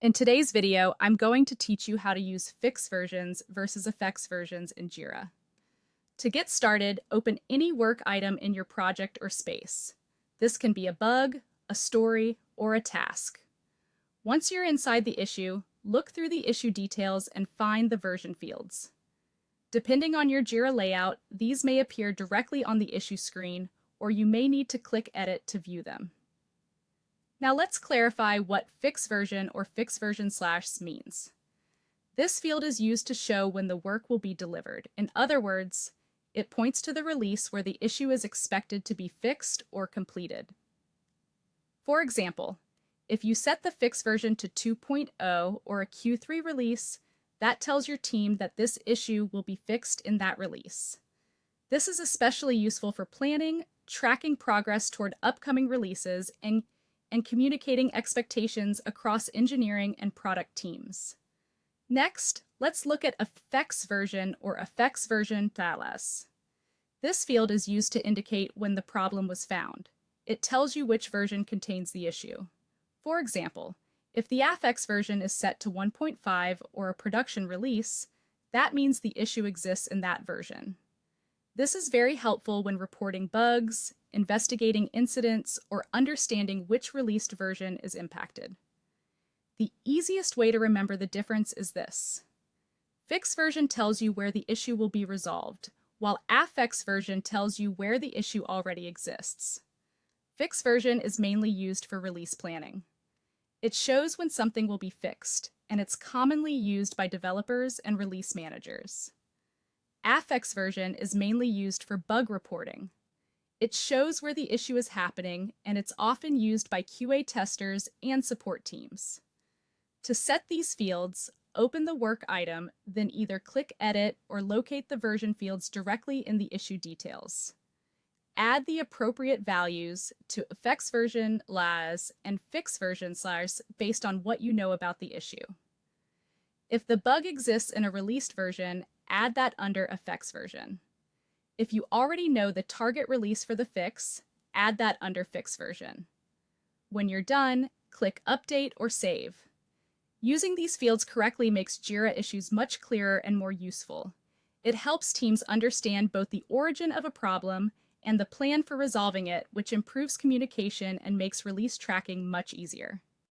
In today's video, I'm going to teach you how to use fix versions versus effects versions in Jira. To get started, open any work item in your project or space. This can be a bug, a story, or a task. Once you're inside the issue, look through the issue details and find the version fields. Depending on your Jira layout, these may appear directly on the issue screen, or you may need to click Edit to view them. Now let's clarify what fix version or fix version / means. This field is used to show when the work will be delivered. In other words, it points to the release where the issue is expected to be fixed or completed. For example, if you set the fix version to 2.0 or a Q3 release, that tells your team that this issue will be fixed in that release. This is especially useful for planning, tracking progress toward upcoming releases, and communicating expectations across engineering and product teams. Next, let's look at effects version or effects version ls. This field is used to indicate when the problem was found. It tells you which version contains the issue. For example, if the affix version is set to 1.5 or a production release, that means the issue exists in that version. This is very helpful when reporting bugs, investigating incidents, or understanding which released version is impacted. The easiest way to remember the difference is this. Fix version tells you where the issue will be resolved, while affix version tells you where the issue already exists. Fix version is mainly used for release planning. It shows when something will be fixed, and it's commonly used by developers and release managers. Affix version is mainly used for bug reporting. It shows where the issue is happening, and it's often used by QA testers and support teams. To set these fields, open the work item, then either click Edit or locate the version fields directly in the issue details. Add the appropriate values to effects version las and fix version / based on what you know about the issue. If the bug exists in a released version, add that under effects version. If you already know the target release for the fix, add that under fix version. When you're done, click Update or Save. Using these fields correctly makes Jira issues much clearer and more useful. It helps teams understand both the origin of a problem and the plan for resolving it, which improves communication and makes release tracking much easier.